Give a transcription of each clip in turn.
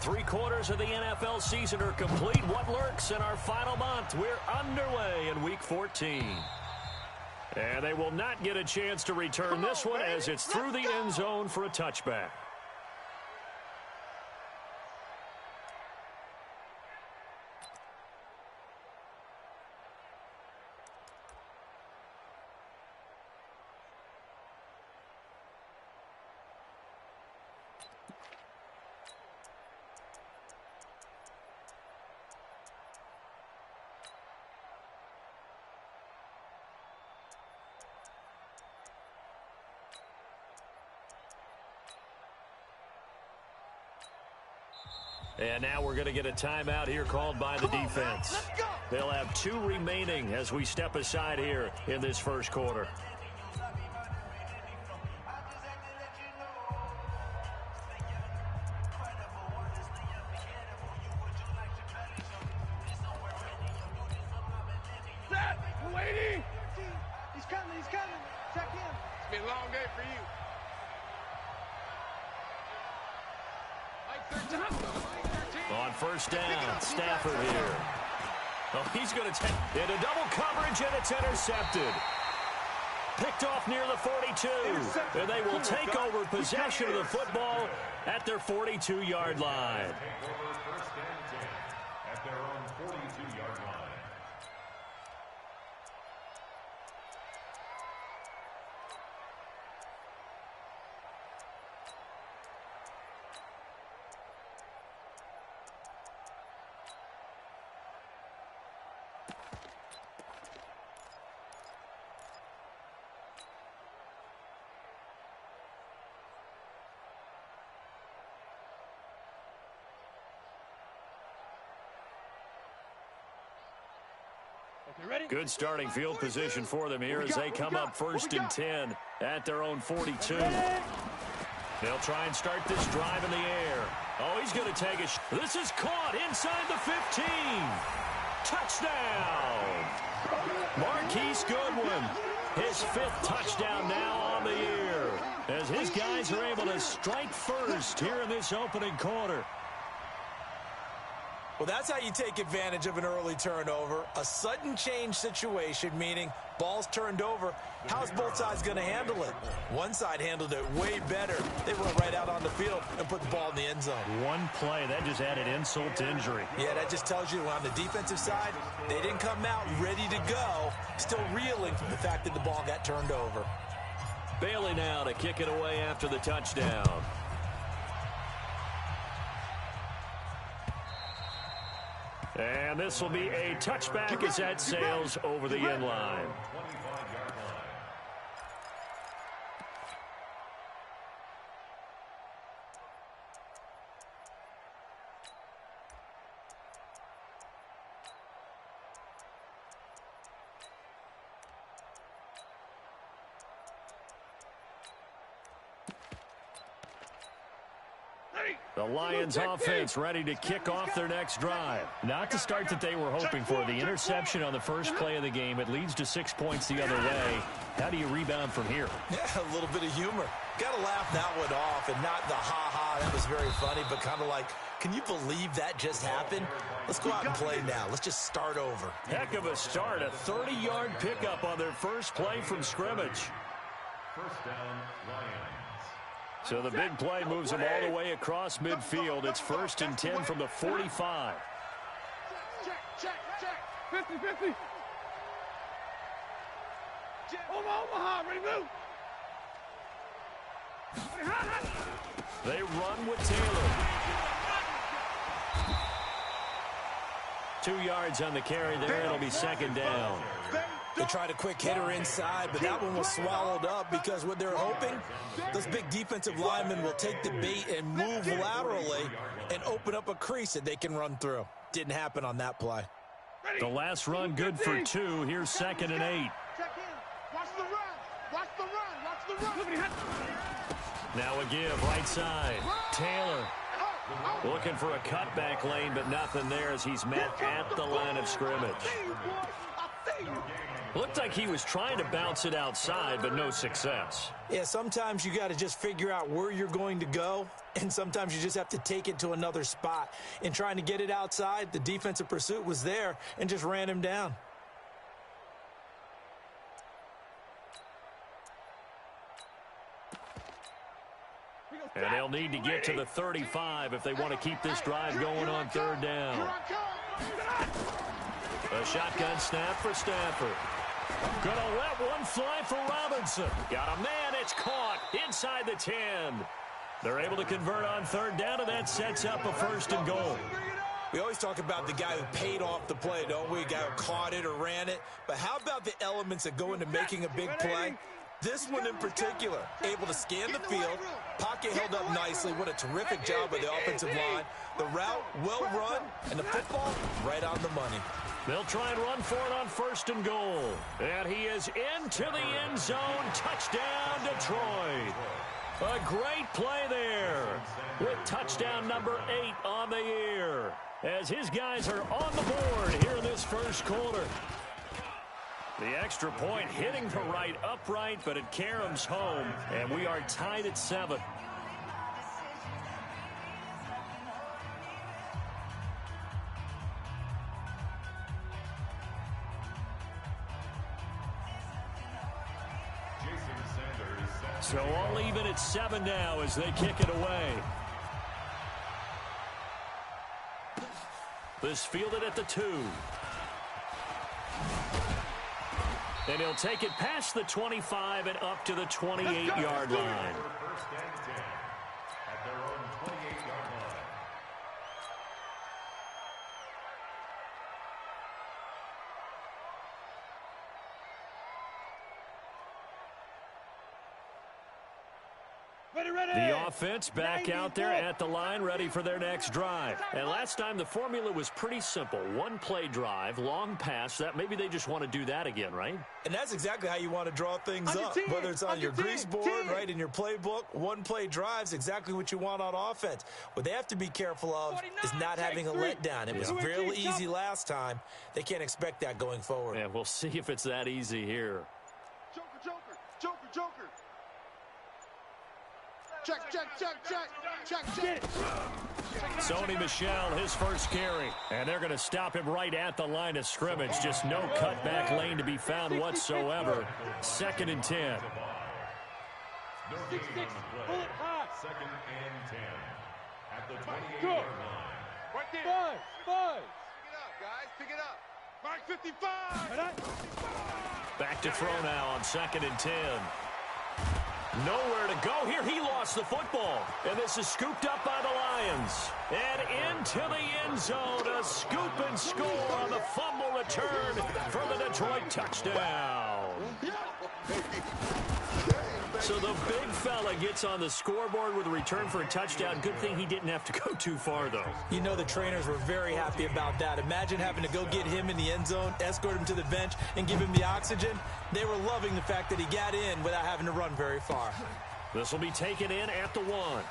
3/4 of the NFL season are complete. What lurks in our final month? We're underway in Week 14. And they will not get a chance to return this one as it's through the end zone for a touchback. And now we're going to get a timeout here called by the defense. They'll have 2 remaining as we step aside here in this first quarter. We're waiting. He's coming. Check in. It's been a long day for you. On first down, Stafford here. Oh, he's going to take into double coverage, and it's intercepted. Picked off near the 42. And they will take over possession of the football at their 42-yard line. At their own 42-yard line. Good starting field position for them here as they come up first and 10 at their own 42. They'll try and start this drive in the air. Oh, he's going to take a this is caught inside the 15. Touchdown! Marquise Goodwin, his 5th touchdown now on the year as his guys are able to strike first here in this opening quarter. Well, that's how you take advantage of an early turnover. A sudden change situation, meaning ball's turned over. How's both sides going to handle it? One side handled it way better. They run right out on the field and put the ball in the end zone. One play, that just added insult to injury. Yeah, that just tells you on the defensive side, they didn't come out ready to go, still reeling from the fact that the ball got turned over. Bailey now to kick it away after the touchdown. And this will be a touchback as that sails over the end line. The Lions offense ready to kick off their next drive. Not the start that they were hoping for. The interception on the first play of the game. It leads to 6 points the other way. How do you rebound from here? Yeah, a little bit of humor. Got to laugh that one off and not the ha-ha. That was very funny, but kind of like, can you believe that just happened? Let's go out and play now. Let's just start over. Heck of a start. A 30-yard pickup on their first play from scrimmage. First down, Lions. So the big play moves them all the way across midfield. It's first and 10 from the 45. Check. 50-50. Omaha, ready to move. They run with Taylor. 2 yards on the carry there. It'll be second down. They tried a quick hitter inside, but that one was swallowed up because what they're hoping, those big defensive linemen will take the bait and move laterally and open up a crease that they can run through. Didn't happen on that play. The last run good for 2. Here's second and 8. Check in. Watch the run. Now a give right side. Taylor looking for a cutback lane, but nothing there as he's met at the line of scrimmage. Looked like he was trying to bounce it outside, but no success. Yeah, sometimes you got to just figure out where you're going to go, and sometimes you just have to take it to another spot. In trying to get it outside, the defensive pursuit was there and just ran him down. And they'll need to get to the 35 if they want to keep this drive going on third down. A shotgun snap for Stafford. Gonna let one fly for Robinson. Got a man, it's caught inside the 10. They're able to convert on third down, and that sets up a 1st and goal. We always talk about the guy who paid off the play, don't we? A guy who caught it or ran it. But how about the elements that go into making a big play? This one in particular, able to scan the field, pocket held up nicely. What a terrific job by the offensive line. The route, well run, and the football, right on the money. They'll try and run for it on 1st and goal. And he is into the end zone. Touchdown, Detroit. A great play there with touchdown number 8 on the year as his guys are on the board here in this 1st quarter. The extra point hitting the right upright, but it caroms home, and we are tied at 7. So all even at 7 now as they kick it away. This fielded at the 2. And he'll take it past the 25 and up to the 28-yard line. The offense back out there at the line, ready for their next drive. And last time the formula was pretty simple. One play drive, long pass. That maybe they just want to do that again, right? And that's exactly how you want to draw things up. Whether it's on your grease board, right, in your playbook, one play drives exactly what you want on offense. What they have to be careful of is not having a letdown. It was real easy last time. They can't expect that going forward. Yeah, we'll see if it's that easy here. Joker. Check. Sony Michel, his first carry. And they're going to stop him right at the line of scrimmage. Just no cutback lane to be found whatsoever. 2nd and 10. 6, pull it high. 2nd and 10. At the 28-yard line. Right there. 5. Pick it up, guys. Mark 55. Back to throw now on 2nd and 10. Nowhere to go here. He lost the football. And this is scooped up by the Lions. And into the end zone. A scoop and score on the fumble return for the Detroit touchdown. So the big fella gets on the scoreboard with a return for a touchdown. Good thing he didn't have to go too far, though. You know the trainers were very happy about that. Imagine having to go get him in the end zone, escort him to the bench, and give him the oxygen. They were loving the fact that he got in without having to run very far. This will be taken in at the 1.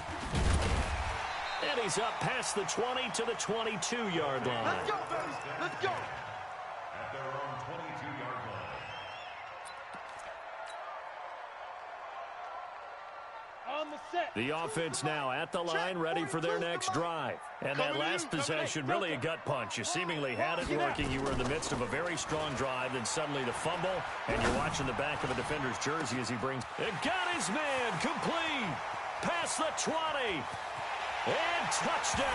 And he's up past the 20 to the 22-yard line. Let's go, baby. Let's go. At their own 22-yard line. The offense now at the line, ready for their next drive. And that last possession, really a gut punch. You seemingly had it working. You were in the midst of a very strong drive, then suddenly the fumble, and you're watching the back of a defender's jersey as he brings it. Got his man, complete, past the 20, and touchdown.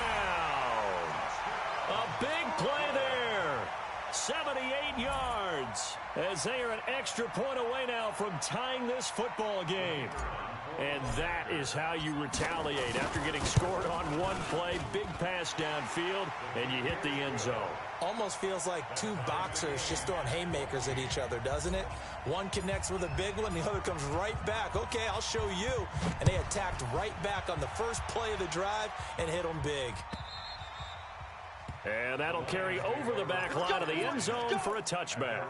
A big play there. 78 yards as they are an extra point away now from tying this football game. And that is how you retaliate after getting scored on one play. Big pass downfield, and you hit the end zone. Almost feels like two boxers just throwing haymakers at each other, doesn't it? One connects with a big one, the other comes right back. Okay, I'll show you. And they attacked right back on the first play of the drive and hit them big. And that'll carry over the back line of the end zone for a touchback.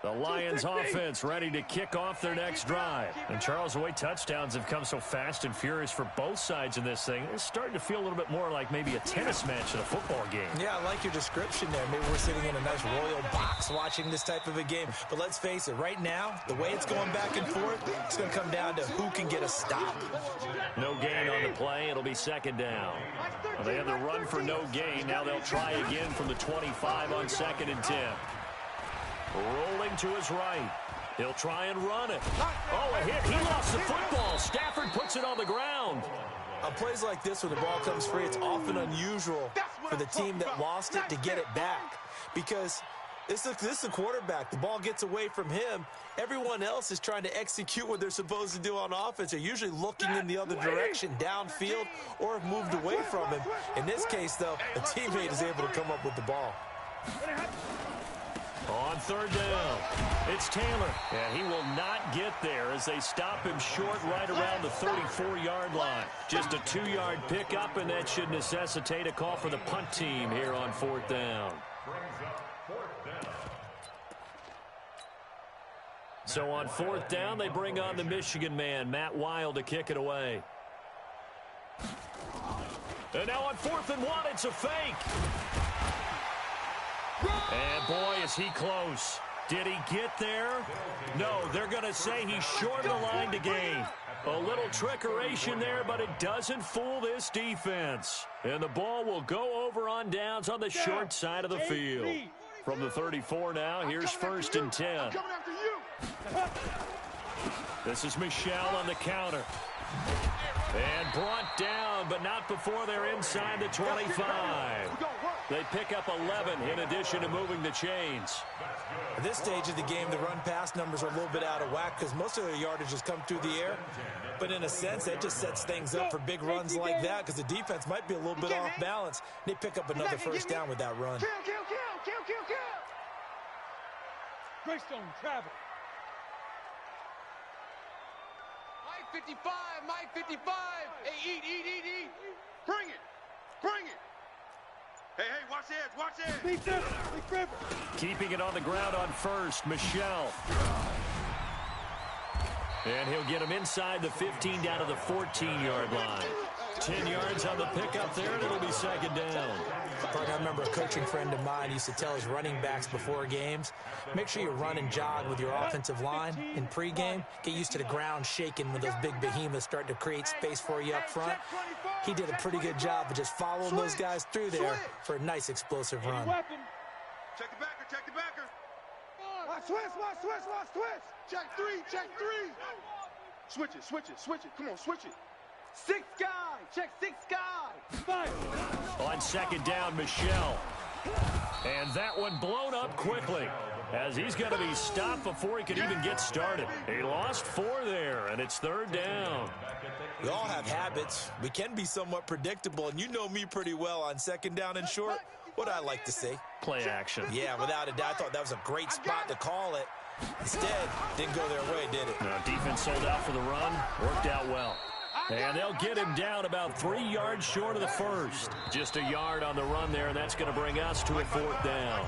The Lions offense ready to kick off their next drive. And Charles, the way touchdowns have come so fast and furious for both sides in this thing, it's starting to feel a little bit more like maybe a tennis match in a football game. Yeah, I like your description there. Maybe we're sitting in a nice royal box watching this type of a game. But let's face it, right now, the way it's going back and forth, it's going to come down to who can get a stop. No gain on the play. It'll be second down. Well, they had the run for no gain. Now they'll try again from the 25 on 2nd and 10. Rolling to his right. He'll try and run it. Oh, a hit. He lost the football. Stafford puts it on the ground. On plays like this, when the ball comes free, it's often unusual for the team that lost it to get it back. Because this is the quarterback. The ball gets away from him. Everyone else is trying to execute what they're supposed to do on offense. They're usually looking in the other direction, downfield, or have moved away from him. In this case, though, a teammate is able to come up with the ball. On 3rd down, it's Taylor, and he will not get there as they stop him short right around the 34-yard line. Just a 2-yard pickup, and that should necessitate a call for the punt team here on 4th down. So on 4th down, they bring on the Michigan man, Matt Wild, to kick it away. And now on 4th and 1, it's a fake. And boy, is he close. Did he get there? No, they're going to say he's short of the line to gain. A little trickeration there, but it doesn't fool this defense. And the ball will go over on downs on the short side of the field. From the 34 now, here's 1st and 10. This is Michelle on the counter. And brought down, but not before they're inside the 25. They pick up 11 in addition to moving the chains. At this stage of the game, the run-pass numbers are a little bit out of whack because most of their yardage has come through the air. But in a sense, that just sets things up for big runs like that because the defense might be a little bit off balance. They pick up another 1st down with that run. Kill. Greystone, travel. Mike 55, Mike 55. Hey, eat. Bring it. Hey, watch the edge. Keeping it on the ground on 1st, Michelle. And he'll get him inside the 15 down to the 14-yard line. 10 yards on the pickup there, and it'll be 2nd down. I remember a coaching friend of mine used to tell his running backs before games, make sure you run and jog with your offensive line in pregame. Get used to the ground shaking when those big behemoths start to create space for you up front. He did a pretty good job of just following those guys through there for a nice explosive run. Check the backer. Watch twist. Check three. Switch it. Come on, switch it. 6 guy. Check 6 guy. 5. On 2nd down, Michelle. And that one blown up quickly as he's going to be stopped before he can even get started. He lost 4 there, and it's 3rd down. We all have habits. We can be somewhat predictable, and you know me pretty well on 2nd down and short. What I like to see. Play action. Yeah, without a doubt. I thought that was a great spot to call it. Instead, didn't go their way, did it? No, defense sold out for the run. Worked out well. And they'll get him down about 3 yards short of the 1st. Just a yard on the run there, and that's going to bring us to a 4th down.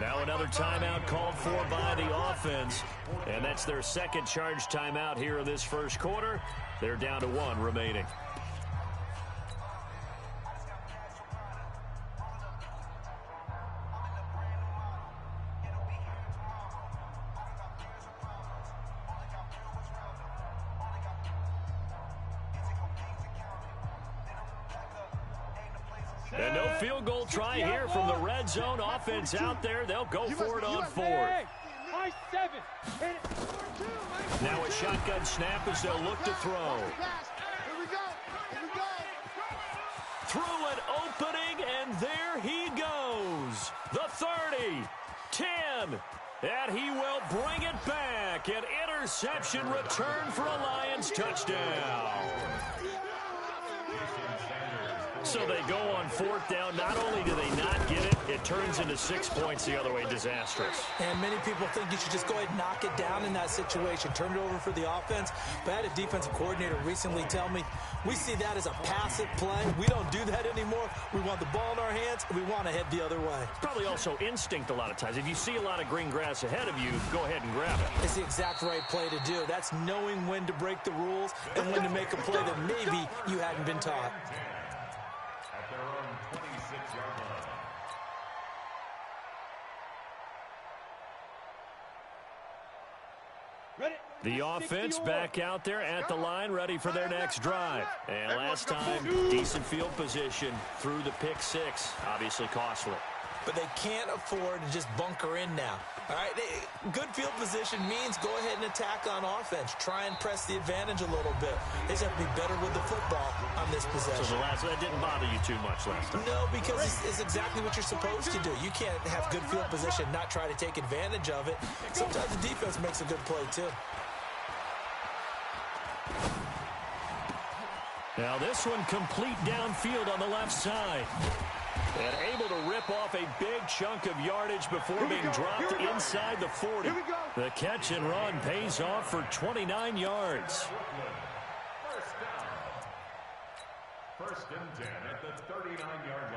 Now another timeout called for by the offense. And that's their 2nd charge timeout here in this 1st quarter. They're down to 1 remaining. And no field goal try here from the red zone offense out there. They'll go for it on 4th. Now a shotgun snap as they'll look to throw. Through an opening, and there he goes. The 30, 10, and he will bring it back. An interception return for a Lions touchdown. So they go on fourth down. Not only do they not get it, it turns into 6 points the other way. Disastrous. And many people think you should just go ahead and knock it down in that situation. Turn it over for the offense. But I had a defensive coordinator recently tell me, we see that as a passive play. We don't do that anymore. We want the ball in our hands, and we want to head the other way. It's probably also instinct a lot of times. If you see a lot of green grass ahead of you, go ahead and grab it. It's the exact right play to do. That's knowing when to break the rules and when to make a play that maybe you hadn't been taught. At their own 26-yard line. The offense back out there at the line, ready for their next drive. And last time, decent field position through the pick six. Obviously costly. But they can't afford to just bunker in now. All right, good field position means go ahead and attack on offense. Try and press the advantage a little bit. They just have to be better with the football on this possession. So that didn't bother you too much last time? No, because it's exactly what you're supposed to do. You can't have good field position, not try to take advantage of it. Sometimes the defense makes a good play, too. Now this one complete downfield on the left side. And able to rip off a big chunk of yardage before being dropped inside the 40. The catch and run pays off for 29 yards. First and 10 at the 39-yard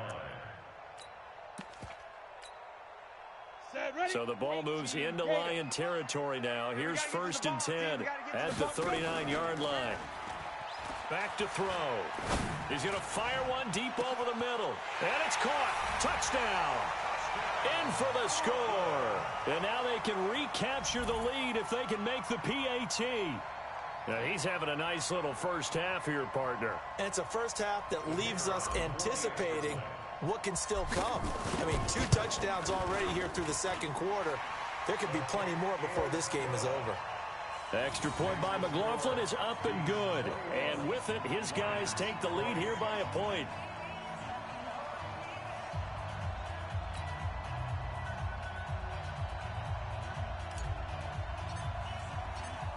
line. So the ball moves into Lion territory now. Here's first and 10 at the 39-yard line. Back to throw. He's going to fire one deep over the middle. And it's caught. Touchdown. In for the score. And now they can recapture the lead if they can make the PAT. Now he's having a nice little first half here, partner. And it's a first half that leaves us anticipating what can still come. I mean, 2 touchdowns already here through the second quarter. There could be plenty more before this game is over. Extra point by McLaughlin is up and good. And with it, his guys take the lead here by a point.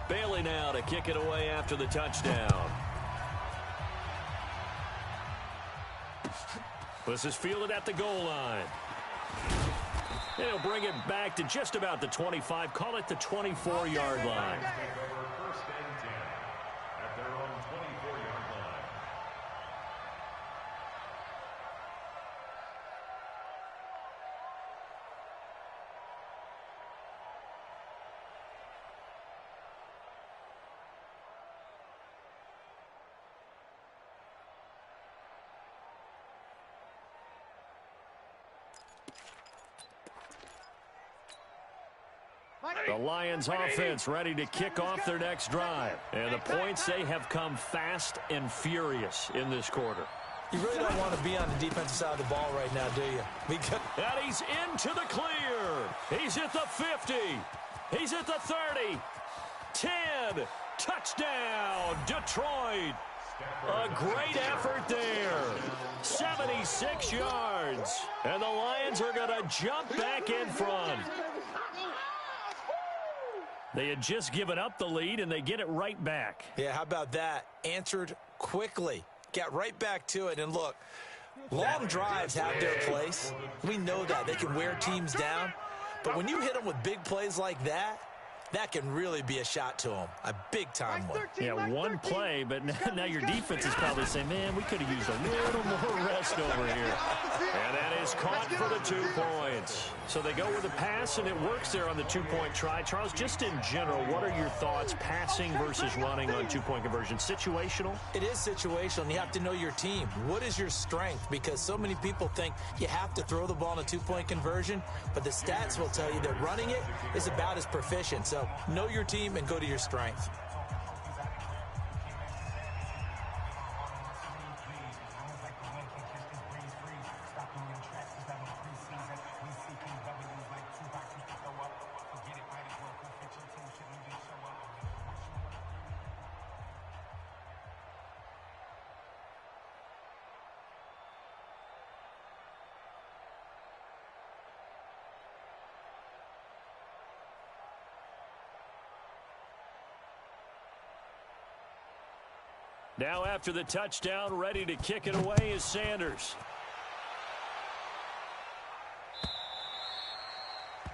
Bailey now to kick it away after the touchdown. This is fielded at the goal line. They'll bring it back to just about the 25. Call it the 24-yard line. First and 10 at their own 24-yard line. The Lions offense ready to kick off their next drive. And the points, they have come fast and furious in this quarter. You really don't want to be on the defensive side of the ball right now, do you? Because and he's into the clear. He's at the 50. He's at the 30. 10. Touchdown, Detroit. A great effort there. 76 yards. And the Lions are going to jump back in front. They had just given up the lead, and they get it right back. Yeah, how about that? Answered quickly. Got right back to it. And look, long drives have their place. We know that. They can wear teams down. But when you hit them with big plays like that, that can really be a shot to them. A big-time one. Yeah, one play, but now your defense is probably saying, man, we could have used a little more rest over here. And that is caught for the 2 points. So they go with a pass, and it works there on the 2-point try. Charles, just in general, what are your thoughts passing versus running on 2-point conversion? Situational? It is situational, and you have to know your team. What is your strength? Because so many people think you have to throw the ball in a 2-point conversion, but the stats will tell you that running it is about as proficient. So know your team and go to your strength. Now after the touchdown, ready to kick it away is Sanders.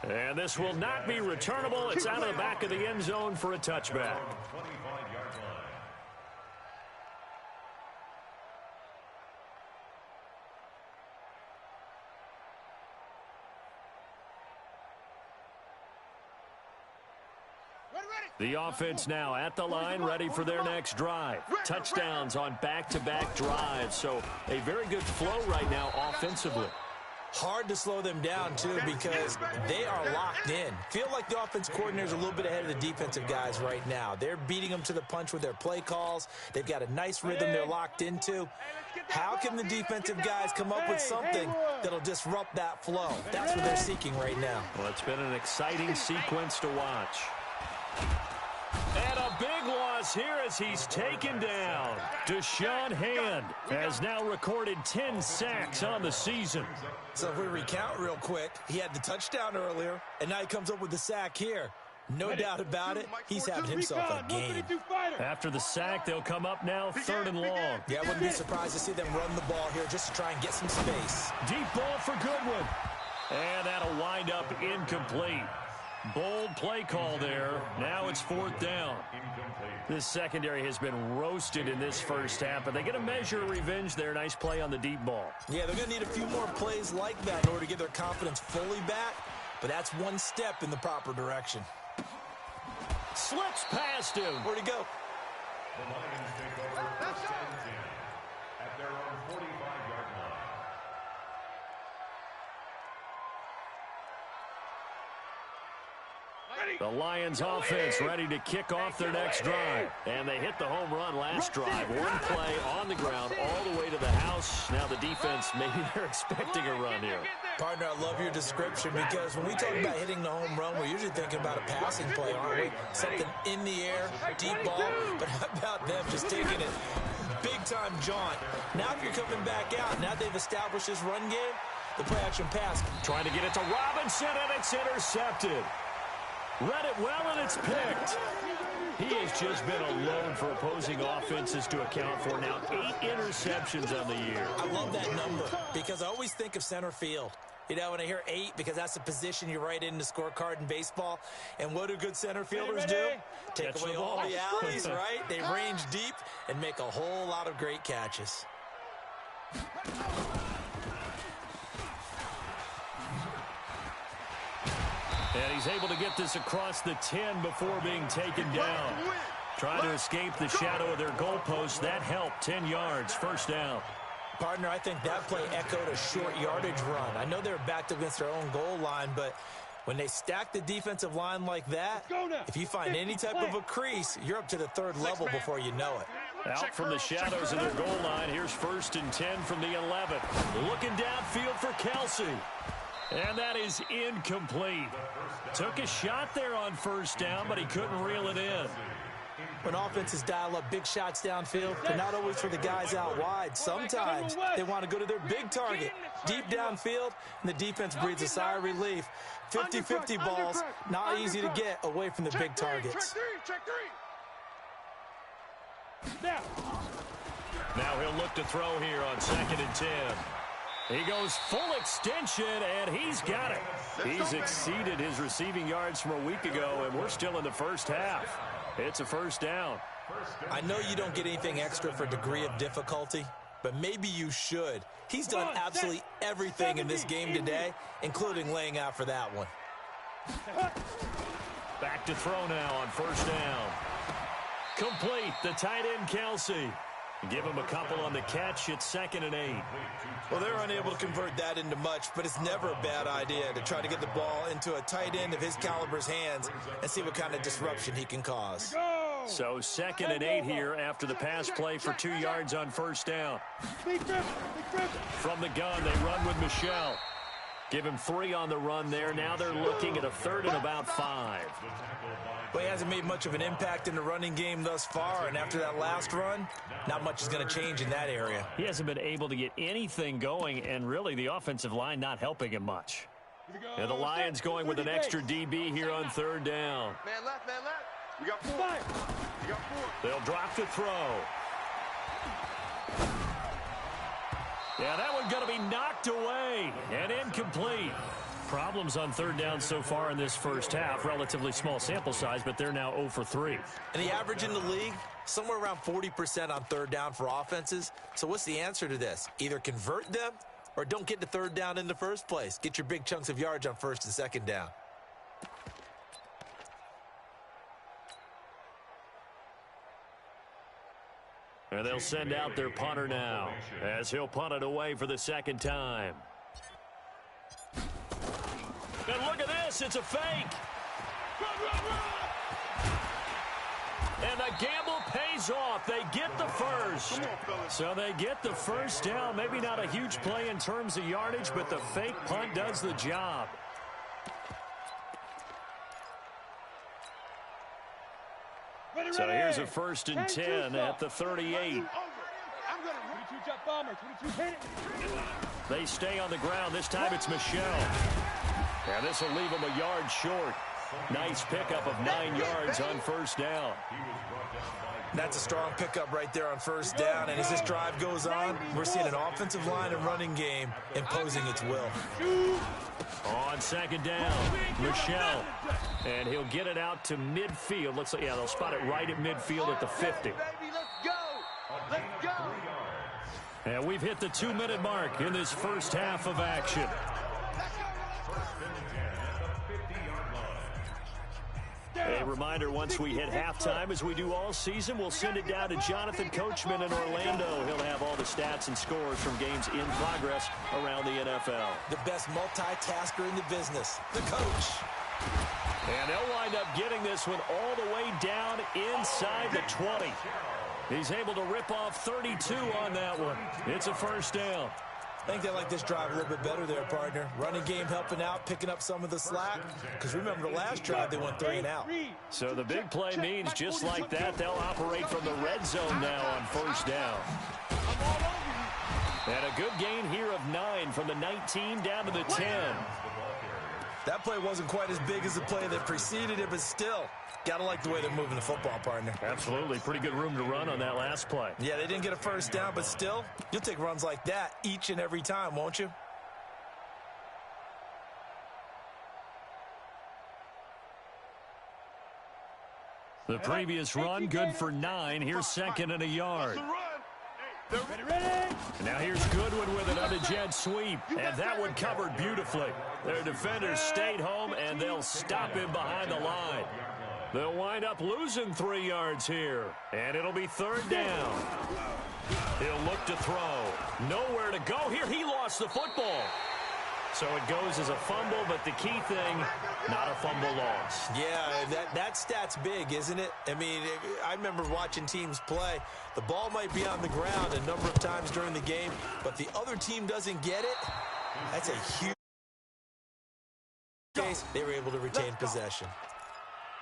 And this will not be returnable. It's out of the back of the end zone for a touchback. The offense now at the line, ready for their next drive. Touchdowns on back-to-back drives, so a very good flow right now offensively. Hard to slow them down, too, because they are locked in. Feel like the offense coordinator's a little bit ahead of the defensive guys right now. They're beating them to the punch with their play calls. They've got a nice rhythm they're locked into. How can the defensive guys come up with something that'll disrupt that flow? That's what they're seeking right now. Well, it's been an exciting sequence to watch. And a big loss here as he's taken down. Deshaun Hand has now recorded 10 sacks on the season. So if we recount real quick, he had the touchdown earlier, and now he comes up with the sack here. No doubt about it, he's having himself a game. After the sack, they'll come up now 3rd and long. Yeah, I wouldn't be surprised to see them run the ball here just to try and get some space. Deep ball for Goodwin. And that'll wind up incomplete. Bold play call there. Now it's 4th down. This secondary has been roasted in this first half, but they get a measure of revenge there. Nice play on the deep ball. Yeah, they're going to need a few more plays like that in order to get their confidence fully back, but that's one step in the proper direction. Slips past him. Where'd he go? The Lions take over 1st and 10 at their own 45-yard line. The Lions offense ready to kick off their next drive. And they hit the home run last drive. One play on the ground all the way to the house. Now the defense, maybe they're expecting a run here. Partner, I love your description because when we talk about hitting the home run, we're usually thinking about a passing play, aren't we? Something in the air, deep ball. But how about them just taking it big-time jaunt? Now if you're coming back out, now they've established this run game, the play-action pass. Trying to get it to Robinson, and it's intercepted. Read it well, and it's picked. He has just been a load for opposing offenses to account for. Now 8 interceptions on the year. I love that number because I always think of center field. You know, when I hear 8, because that's the position you write in the scorecard in baseball. And what do good center fielders do? Take away all the alleys, right? They range deep and make a whole lot of great catches. And he's able to get this across the 10 before being taken down. Trying to escape the shadow of their goalpost. That helped. 10 yards, 1st down. Partner, I think that play echoed a short yardage run. I know they're backed against their own goal line, but when they stack the defensive line like that, if you find any type of a crease, you're up to the 3rd level before you know it. Out from the shadows of their goal line. Here's 1st and 10 from the 11. Looking downfield for Kelsey. And that is incomplete. Took a shot there on 1st down, but he couldn't reel it in. When offenses dial up big shots downfield, they're not always for the guys out wide. Sometimes they want to go to their big target, deep downfield, and the defense breathes a sigh of relief. 50-50 balls, not easy to get away from the big targets. Now he'll look to throw here on 2nd and 10. He goes full extension, and he's got it. He's exceeded his receiving yards from a week ago, and we're still in the first half. It's a 1st down. I know you don't get anything extra for degree of difficulty, but maybe you should. He's done absolutely everything in this game today, including laying out for that one. Back to throw now on 1st down. Complete, the tight end Kelsey. Give him a couple on the catch. It's 2nd and 8. Well, they're unable to convert that into much, but it's never a bad idea to try to get the ball into a tight end of his caliber's hands and see what kind of disruption he can cause. So 2nd and 8 here after the pass play for 2 yards on 1st down. From the gun, they run with Michelle. Give him 3 on the run there. Now they're looking at a 3rd and about 5. Well, he hasn't made much of an impact in the running game thus far, and after that last run, not much is going to change in that area. He hasn't been able to get anything going, and really the offensive line not helping him much. And the Lions going with an extra DB here on 3rd down. Man left, man left. We got 4. We got 4. They'll drop to throw. Yeah, that one going to be knocked away and incomplete. Problems on third down so far in this first half. Relatively small sample size, but they're now 0 for 3. And the average in the league, somewhere around 40% on third down for offenses. So what's the answer to this? Either convert them or don't get to third down in the first place. Get your big chunks of yards on first and second down. And they'll send out their punter now as he'll punt it away for the second time. And look at this, it's a fake. And the gamble pays off. They get the first. So they get the first down. Maybe not a huge play in terms of yardage, but the fake punt does the job. So here's a 1st and 10 at the 38. They stay on the ground. This time it's Michelle. And this will leave him a yard short. Nice pickup of 9 yards on first down. That's a strong pickup right there on first down. And as this drive goes on, we're seeing an offensive line and running game imposing its will. On second down, Michelle. And he'll get it out to midfield. Looks like, yeah, they'll spot it right at midfield at the 50. And we've hit the 2-minute mark in this first half of action. A reminder, once we hit halftime, as we do all season, we'll send it down to Jonathan Coachman in Orlando. He'll have all the stats and scores from games in progress around the NFL. The best multitasker in the business, the coach. And they'll wind up getting this one all the way down inside the 20. He's able to rip off 32 on that one. It's a first down. I think they like this drive a little bit better there, partner. Running game helping out, picking up some of the slack. Because remember, the last drive, they went 3 and out. So the big play means just like that, they'll operate from the red zone now on first down. And a good gain here of 9 from the 19 down to the 10. That play wasn't quite as big as the play that preceded it, but still, got to like the way they're moving the football, partner. Absolutely. Pretty good room to run on that last play. Yeah, they didn't get a first down, but still, you'll take runs like that each and every time, won't you? The previous run, good for 9. Here's 2nd and a yard. Now here's Goodwin with it on the jet sweep. And that one covered beautifully. Their defenders stayed home, and they'll stop him behind the line. They'll wind up losing 3 yards here. And it'll be 3rd down. He'll look to throw. Nowhere to go here. He lost the football. So it goes as a fumble, but the key thing, not a fumble loss. Yeah, that stat's big, isn't it? I mean, I remember watching teams play. The ball might be on the ground a number of times during the game, but the other team doesn't get it. That's a huge case. They were able to retain possession.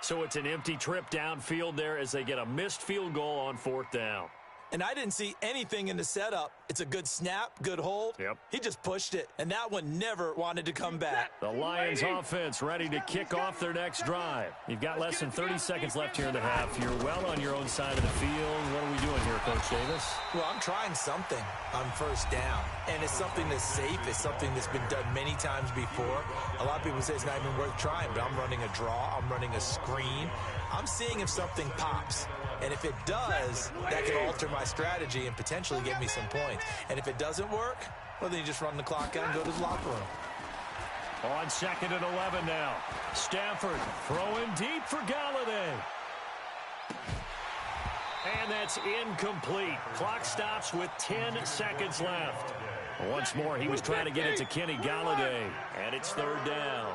So it's an empty trip downfield there as they get a missed field goal on 4th down. And I didn't see anything in the setup. It's a good snap, good hold. Yep. He just pushed it, and that one never wanted to come back. The Lions offense ready to kick off their next drive. You've got less than 30 seconds left here in the half. You're well on your own side of the field. What are we doing here, Coach Davis? Well, I'm trying something on first down, and it's something that's safe. It's something that's been done many times before. A lot of people say it's not even worth trying, but I'm running a draw. I'm running a screen. I'm seeing if something pops. And if it does, that can alter my strategy and potentially get me some points. And if it doesn't work, well, then you just run the clock out and go to the locker room. On 2nd and 11 now. Stafford throwing deep for Galladay. And that's incomplete. Clock stops with 10 seconds left. Once more, he was trying to get it to Kenny Galladay. And it's 3rd down.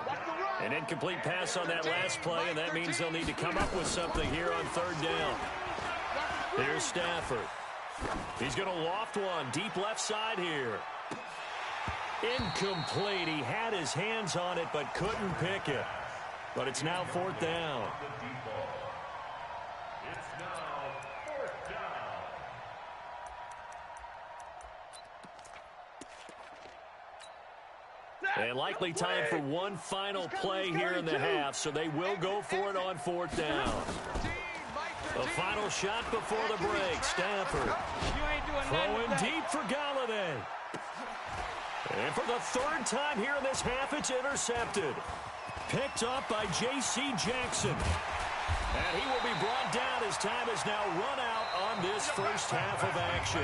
An incomplete pass on that last play, and that means they'll need to come up with something here on 3rd down. Here's Stafford. He's going to loft one deep left side here. Incomplete. He had his hands on it but couldn't pick it. But it's now 4th down. And likely time for one final play here in the half, so they will go for it on 4th down. The final shot before the break. Stafford for Galladay. And for the third time here in this half, it's intercepted. Picked off by J.C. Jackson. And he will be brought down as time has now run out on this first half of action.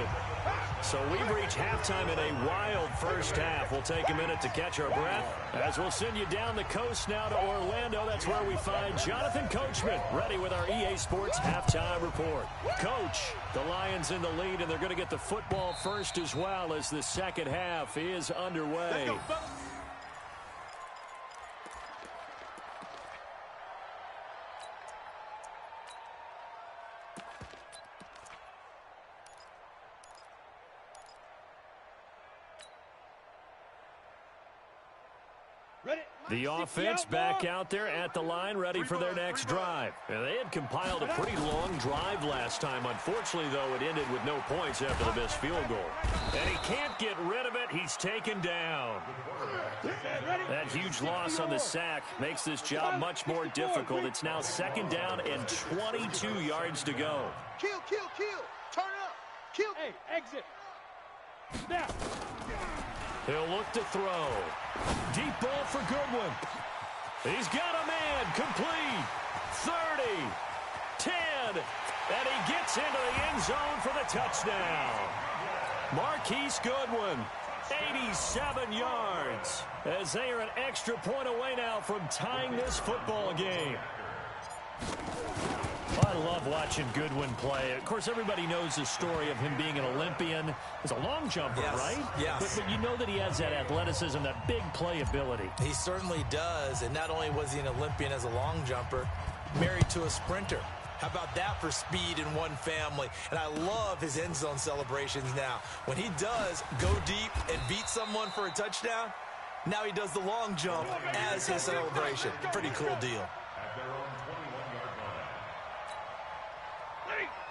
So we've reached halftime in a wild first half. We'll take a minute to catch our breath as we'll send you down the coast now to Orlando. That's where we find Jonathan Coachman ready with our EA Sports halftime report. Coach, the Lions in the lead, and they're going to get the football first as well as the second half is underway. The offense back out there at the line, ready for their next drive. And they had compiled a pretty long drive last time. Unfortunately, though, it ended with no points after the missed field goal. And he can't get rid of it. He's taken down. That huge loss on the sack makes this job much more difficult. It's now second down and 22 yards to go. Kill. Turn up. Kill. Hey, exit. Snap. He'll look to throw. Deep ball for Goodwin. He's got a man. Complete. 30. 10. And he gets into the end zone for the touchdown. Marquise Goodwin, 87 yards. As they are an extra point away now from tying this football game. I love watching Goodwin play. Of course, everybody knows the story of him being an Olympian. He's a long jumper, yes, right? Yes. But you know that he has that athleticism, that big playability. He certainly does. And not only was he an Olympian as a long jumper, married to a sprinter. How about that for speed in one family? And I love his end zone celebrations now. When he does go deep and beat someone for a touchdown, now he does the long jump as his celebration. Pretty cool deal.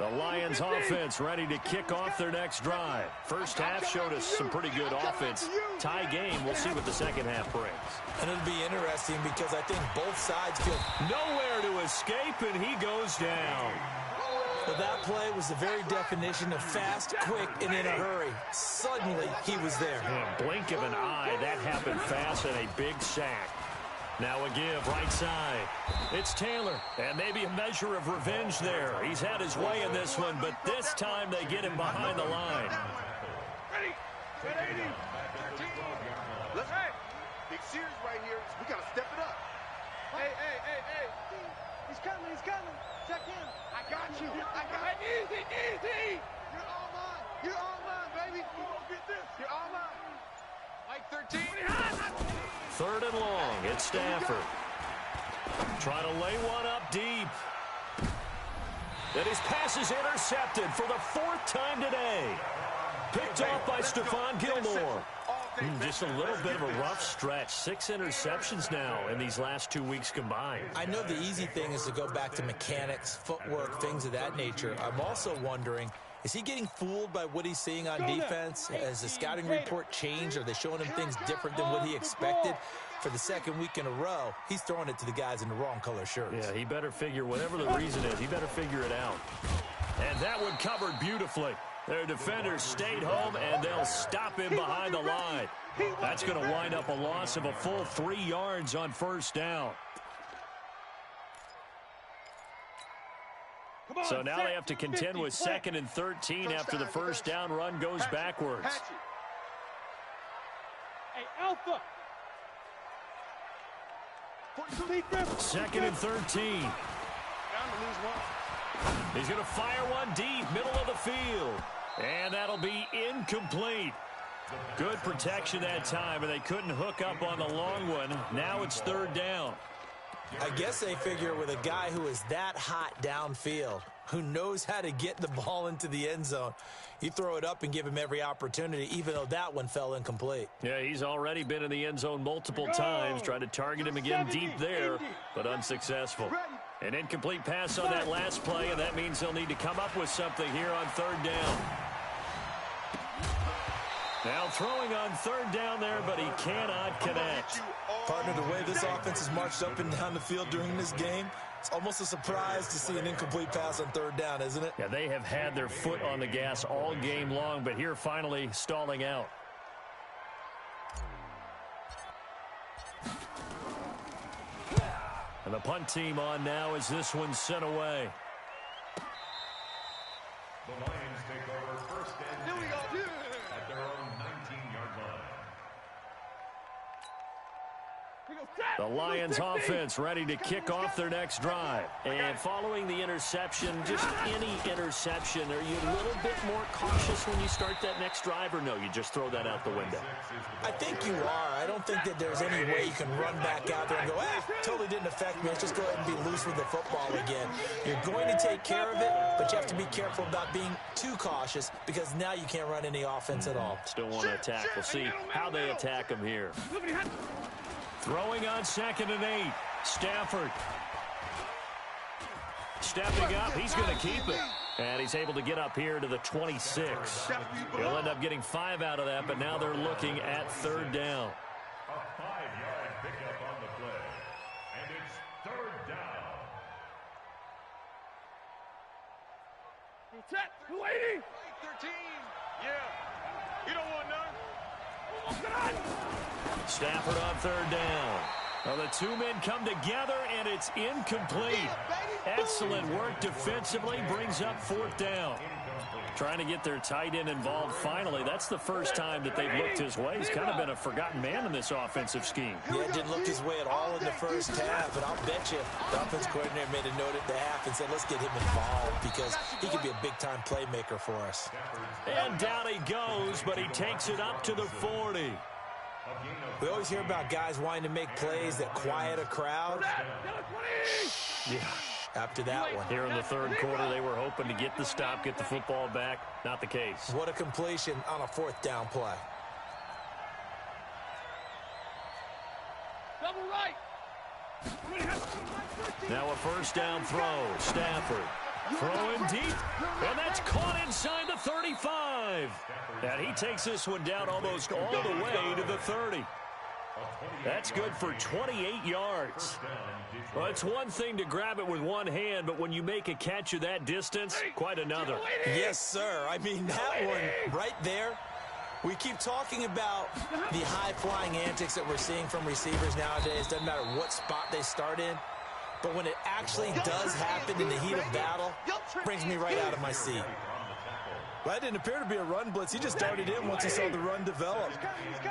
The Lions offense ready to kick off their next drive. First half showed us some pretty good offense. Tie game, we'll see what the second half brings. And it'll be interesting because I think both sides feel nowhere to escape, and he goes down. But that play was the very definition of fast, quick, and in a hurry. Suddenly, he was there. In a blink of an eye, that happened fast and a big sack. Now a give, right side. It's Taylor, and maybe a measure of revenge there. He's had his way in this one, but this time they get him behind the line. Ready. Let's big series right here. We got to step it up. Hey. He's coming. Check in. I got you. Easy. You're all mine, baby. You won't get this. You're all mine. Like 13. Third and long. It's Stafford. Trying to lay one up deep. And his pass is intercepted for the fourth time today. Picked off by Stephon Gilmore. Just a little bit of a rough stretch. 6 interceptions now in these last 2 weeks combined. I know the easy thing is to go back to mechanics, footwork, things of that nature. I'm also wondering, is he getting fooled by what he's seeing on defense? Has the scouting report changed? Are they showing him things different than what he expected? For the second week in a row, he's throwing it to the guys in the wrong color shirts. Yeah, he better figure, whatever the reason is, he better figure it out. And that one covered beautifully. Their defenders stayed home, and they'll stop him behind the line. That's going to wind up a loss of a full 3 yards on first down. So now they have to contend with 2nd and 13 after the first down run goes backwards. Hey, Alpha. 2nd and 13. He's going to fire one deep, middle of the field. And that'll be incomplete. Good protection that time, and they couldn't hook up on the long one. Now it's 3rd down. I guess they figure with a guy who is that hot downfield, who knows how to get the ball into the end zone, you throw it up and give him every opportunity, even though that one fell incomplete. Yeah, he's already been in the end zone multiple times, trying to target him again deep there, but unsuccessful. An incomplete pass on that last play, and that means they'll need to come up with something here on 3rd down. Now throwing on third down there, but he cannot connect. Partner, the way this offense has marched up and down the field during this game, it's almost a surprise to see an incomplete pass on third down, isn't it? Yeah, they have had their foot on the gas all game long, but here finally stalling out. And the punt team on now as this one's sent away. The Lions take over first and 10 at their own 19-yard line. The Lions offense ready to kick off their next drive. And following the interception, just any interception, are you a little bit more cautious when you start that next drive, or no, you just throw that out the window? I think you are. I don't think that there's any way you can run back out there and go, totally didn't affect me. Let's just go ahead and be loose with the football again. You're going to take care of it, but you have to be careful about being too cautious because now you can't run any offense at all. Still want to attack. We'll see how they attack him here. Throwing on 2nd and 8. Stafford. Stepping up. He's going to keep it. And he's able to get up here to the 26. He'll end up getting 5 out of that, but now they're looking at third down. A 5-yard pickup on the play. And it's third down. Set. 280. 13. Yeah. You don't want none. Stafford on third down. Well, the two men come together, and it's incomplete. Excellent work defensively, brings up fourth down. Trying to get their tight end involved finally. That's the first time that they've looked his way. He's kind of been a forgotten man in this offensive scheme. Yeah, it didn't look his way at all in the first half, but I'll bet you the offense coordinator made a note at the half and said, let's get him involved because he could be a big-time playmaker for us. And down he goes, but he takes it up to the 40. We always hear about guys wanting to make plays that quiet a crowd. Yeah. After that one. Here in the third quarter, they were hoping to get the stop, get the football back. Not the case. What a completion on a fourth down play. Double right. Now a first down throw. Stafford throwing deep, and that's caught inside the 35. And he takes this one down almost all the way to the 30. That's good for 28 yards. Well, it's one thing to grab it with one hand, but when you make a catch of that distance, quite another. Yes, sir. I mean, that one right there, we keep talking about the high-flying antics that we're seeing from receivers nowadays. Doesn't matter what spot they start in. But when it actually does happen in the heat of battle, it brings me right out of my seat. Well, that didn't appear to be a run blitz. He just darted in once he saw the run develop.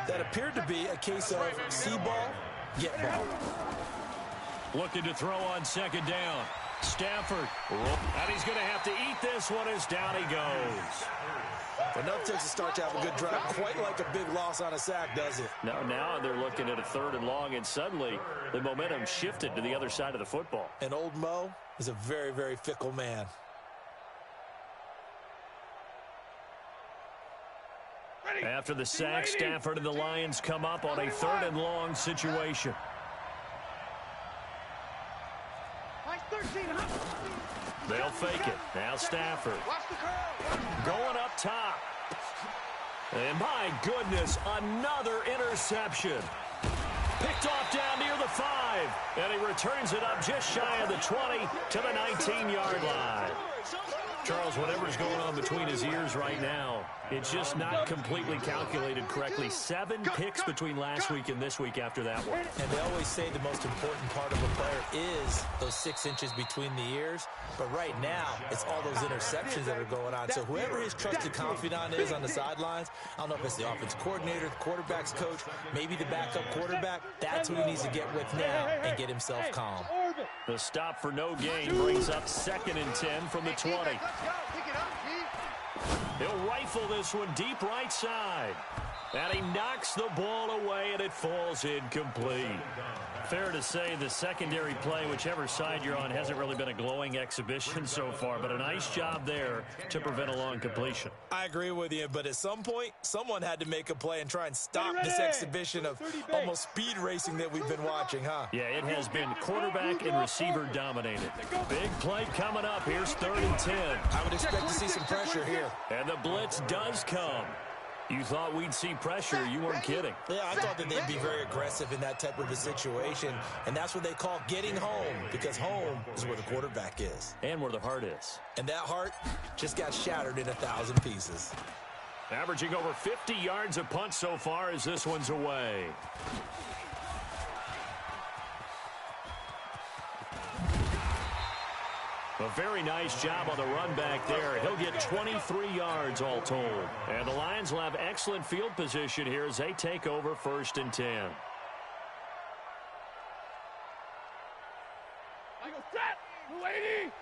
That appeared to be a case of see ball, get ball. Looking to throw on second down. Stafford. And he's going to have to eat this one as down he goes. Enough takes a start to have a good drive. Quite like a big loss on a sack, does it? No, now they're looking at a third and long, and suddenly the momentum shifted to the other side of the football. And old Mo is a very, very fickle man. After the sack, Stafford and the Lions come up on a third and long situation. They'll fake it. Now Stafford. Going up top. And my goodness, another interception. Picked off down near the 5. And he returns it up just shy of the 20 to the 19-yard line. Charles, whatever's going on between his ears right now, it's just not completely calculated correctly. 7 picks between last week and this week after that one. And they always say the most important part of a player is those 6 inches between the ears. But right now, it's all those interceptions that are going on. So whoever his trusted confidant is on the sidelines, I don't know if it's the offense coordinator, the quarterback's coach, maybe the backup quarterback, that's who he needs to get with now and get himself calm. The stop for no gain brings up 2nd and 10 from the 20. He'll rifle this one deep right side. And he knocks the ball away, and it falls incomplete. Fair to say the secondary play, whichever side you're on, hasn't really been a glowing exhibition so far, but a nice job there to prevent a long completion. I agree with you, but at some point, someone had to make a play and try and stop this exhibition of almost speed racing that we've been watching, huh? Yeah, it has been quarterback and receiver dominated. Big play coming up. Here's 3rd and 10. I would expect to see some pressure here. And the blitz does come. You thought we'd see pressure. You weren't kidding. Yeah, I thought that they'd be very aggressive in that type of a situation, and that's what they call getting home, because home is where the quarterback is. And where the heart is. And that heart just got shattered in 1,000 pieces. Averaging over 50 yards a punt so far as this one's away. A very nice job on the run back there. He'll get 23 yards all told. And the Lions will have excellent field position here as they take over 1st and 10. I go set, lady.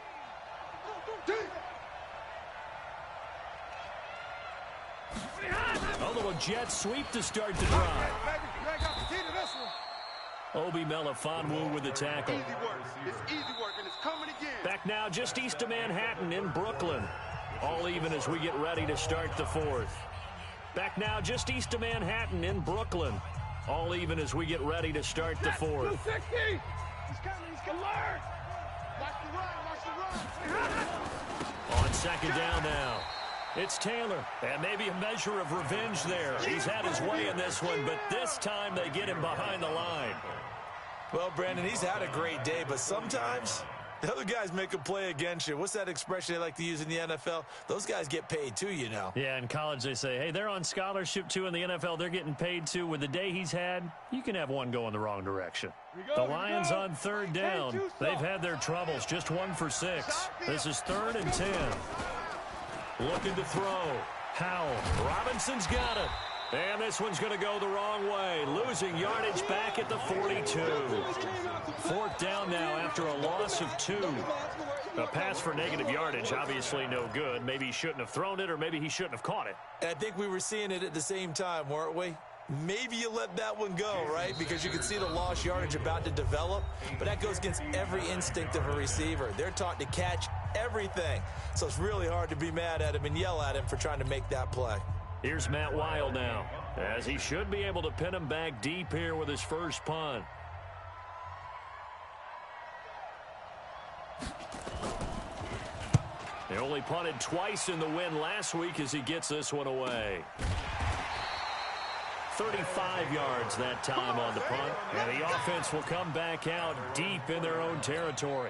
A little jet sweep to start the drive. Obi Melifonwu with the tackle. Easy work. It's easy work, and it's coming again. Back now just east of Manhattan in Brooklyn. All even as we get ready to start the 4th. Back now just east of Manhattan in Brooklyn. All even as we get ready to start the 4th. 260. He's coming. Alert. Watch the run. On 2nd down now. It's Taylor, and maybe a measure of revenge there. He's had his way in this one, but this time they get him behind the line. Well, Brandon, he's had a great day, but sometimes the other guys make a play against you. What's that expression they like to use in the NFL? Those guys get paid too, you know. Yeah, in college they say, hey, they're on scholarship too. In the NFL, they're getting paid too. With the day he's had, you can have one go in the wrong direction. The Lions on 3rd down. They've had their troubles, just 1 for 6. This is 3rd and 10. Looking to throw. Howell. Robinson's got it. And this one's going to go the wrong way. Losing yardage back at the 42. 4th down now after a loss of 2. A pass for negative yardage, obviously no good. Maybe he shouldn't have thrown it, or maybe he shouldn't have caught it. I think we were seeing it at the same time, weren't we? Maybe you let that one go, right? Because you can see the lost yardage about to develop. But that goes against every instinct of a receiver. They're taught to catch everything. So it's really hard to be mad at him and yell at him for trying to make that play. Here's Matt Weil now, as he should be able to pin him back deep here with his first punt. They only punted twice in the win last week as he gets this one away. 35 yards that time on the punt, and the offense will come back out deep in their own territory.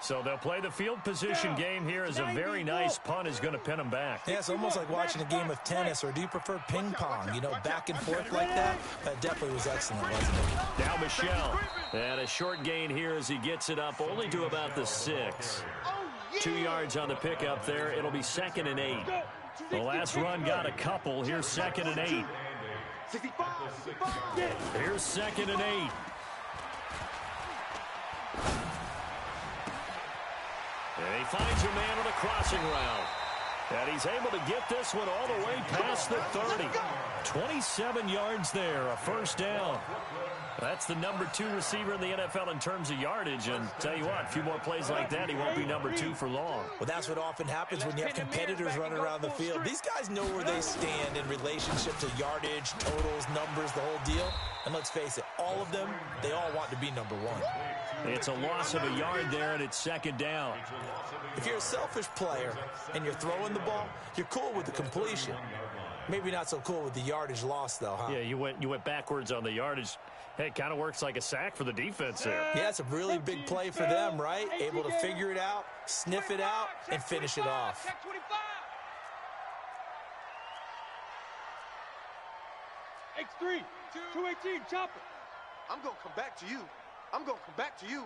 So they'll play the field position game here as a very nice punt is going to pin them back. Yeah, it's almost like watching a game of tennis, or do you prefer ping pong? You know, back and forth like that? That definitely was excellent, wasn't it? Now Michelle, and a short gain here as he gets it up only to about the 6. 2 yards on the pickup there. It'll be 2nd and 8. The last run got a couple. Here's 2nd and 8. Here's 2nd and 8. And he finds a man on a crossing route. And he's able to get this one all the way past the 30. 27 yards there, a 1st down. That's the number 2 receiver in the NFL in terms of yardage. And tell you what, a few more plays like that, he won't be number 2 for long. Well, that's what often happens when you have competitors running around the field. These guys know where they stand in relationship to yardage, totals, numbers, the whole deal. And let's face it, all of them, they all want to be number 1. It's a loss of a yard there, and it's 2nd down. If you're a selfish player and you're throwing the ball, you're cool with the completion. Maybe not so cool with the yardage loss, though, huh? Yeah, you went backwards on the yardage. Hey, it kind of works like a sack for the defense there. Yeah, it's a really big play for them, right? Able to figure it out, sniff it out, and finish it off. X3, 218, chop it. I'm going to come back to you. I'm going to come back to you.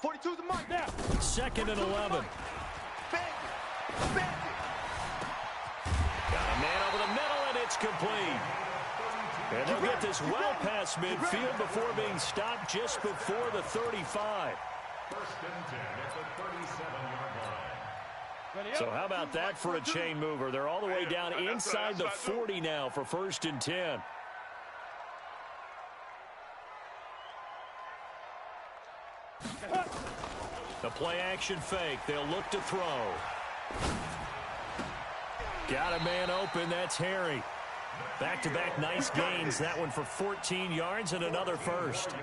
42's the mark now. 2nd and 11. Bandit. Got a man over the middle, and it's complete. And they'll get this well past midfield before being stopped just before the 35. 1st and 10 at the 37-yard line. So how about that for a chain mover? They're all the way down inside the 40 now for 1st and 10. The play-action fake. They'll look to throw. Got a man open. That's Harry. Back-to-back nice gains. That one for 14 yards and another 1st.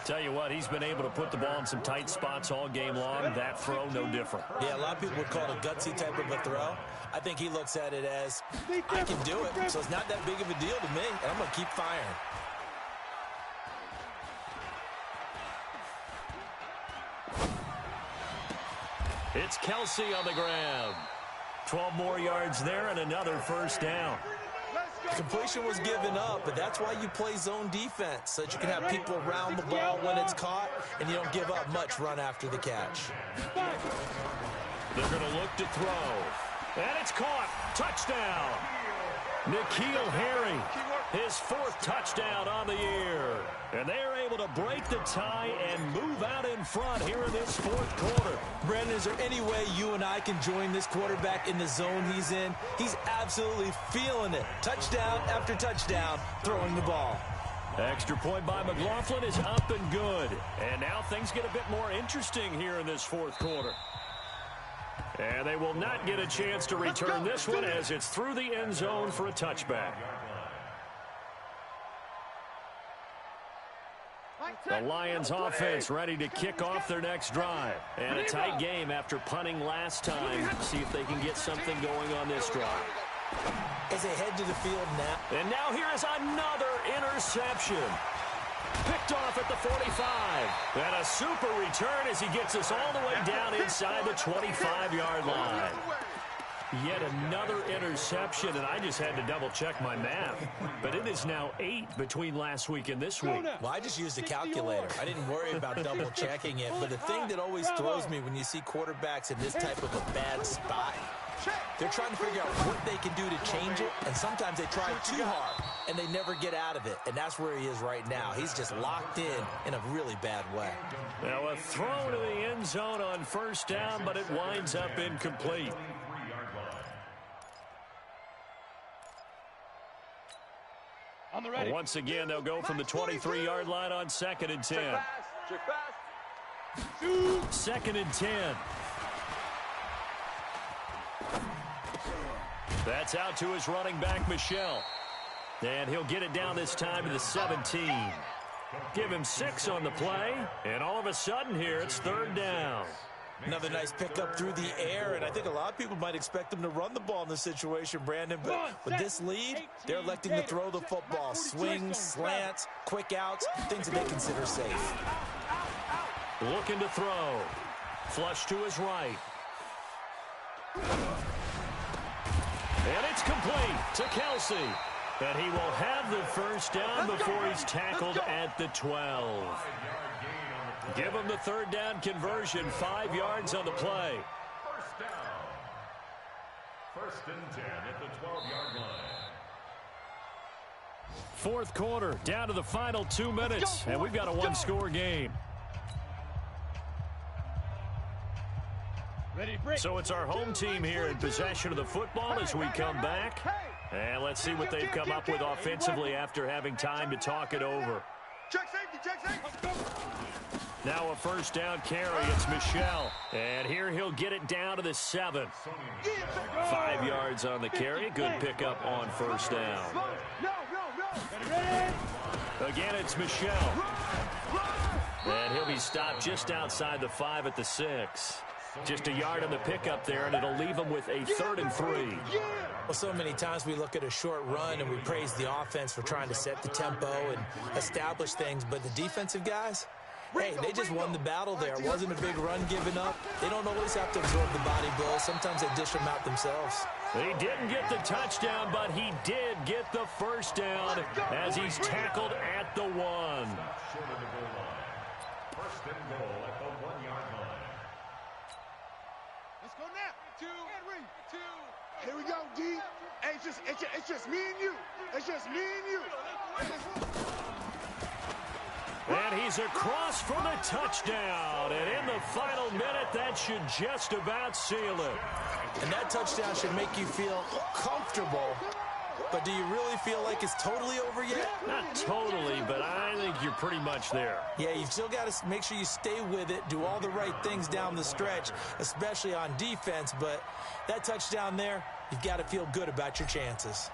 Tell you what, he's been able to put the ball in some tight spots all game long. That throw, no different. Yeah, a lot of people would call it a gutsy type of a throw. I think he looks at it as, I can do it, so it's not that big of a deal to me, and I'm going to keep firing. It's Kelsey on the ground. 12 more yards there and another first down. Completion was given up, but that's why you play zone defense, so that you can have people around the ball when it's caught, and you don't give up much run after the catch. They're going to look to throw. And it's caught. Touchdown. N'Keal Harry, his 4th touchdown on the year. And they are able to break the tie and move out in front here in this 4th quarter. Brandon, is there any way you and I can join this quarterback in the zone he's in? He's absolutely feeling it. Touchdown after touchdown, throwing the ball. Extra point by McLaughlin is up and good. And now things get a bit more interesting here in this 4th quarter. And they will not get a chance to return this one as it's through the end zone for a touchback. The Lions offense ready to kick off their next drive. And a tight game after punting last time. See if they can get something going on this drive. As they head to the field now. And now here is another interception. Picked off at the 45. And a super return as he gets us all the way down inside the 25-yard line. Yet another interception, and I just had to double-check my math. But it is now 8 between last week and this week. Well, I just used a calculator. I didn't worry about double-checking it. But the thing that always throws me when you see quarterbacks in this type of a bad spot, they're trying to figure out what they can do to change it, and sometimes they try too hard, and they never get out of it. And that's where he is right now. He's just locked in a really bad way. Now a throw to the end zone on first down, but it winds up incomplete. Well, once again, they'll go from the 23-yard line on 2nd and 10. 2nd and 10. That's out to his running back, Michel. And he'll get it down this time to the 17. Give him 6 on the play, and all of a sudden here, it's 3rd down. Another nice pickup through the air, and I think a lot of people might expect them to run the ball in this situation, Brandon. But with this lead, they're electing to throw the football. Swings, slants, quick outs, things that they consider safe. Looking to throw. Flush to his right. And it's complete to Kelsey. And he will have the first down before he's tackled at the 12. Give him the 3rd down conversion, 5 yards on the play. First down. 1st and 10 at the 12-yard line. 4th quarter, down to the final 2 minutes, and we've got a one-score game. So it's our home team here in possession of the football as we come back. And let's see what they've come up with offensively after having time to talk it over. Check safety. Now a first down carry. It's Michel. And here he'll get it down to the 7. 5 yards on the carry. Good pickup on first down. Again, it's Michel. And he'll be stopped just outside the 5 at the 6. Just a yard on the pickup there, and it'll leave him with a 3rd and 3. Well, so many times we look at a short run and we praise the offense for trying to set the tempo and establish things, but the defensive guys, hey, they just won the battle there. It wasn't a big run given up. They don't always have to absorb the body blows. Sometimes they dish them out themselves. He didn't get the touchdown, but he did get the first down as he's tackled at the 1. Short of the goal line. 1st and goal at the 1-yard line. Let's go now. 2. Here we go, D. Hey, it's just me and you. It's just me and you. And he's across for the touchdown. And in the final minute, that should just about seal it. And that touchdown should make you feel comfortable. But do you really feel like it's totally over yet? Not totally, but I think you're pretty much there. Yeah, you've still got to make sure you stay with it, do all the right things down the stretch, especially on defense. But that touchdown there, you've got to feel good about your chances.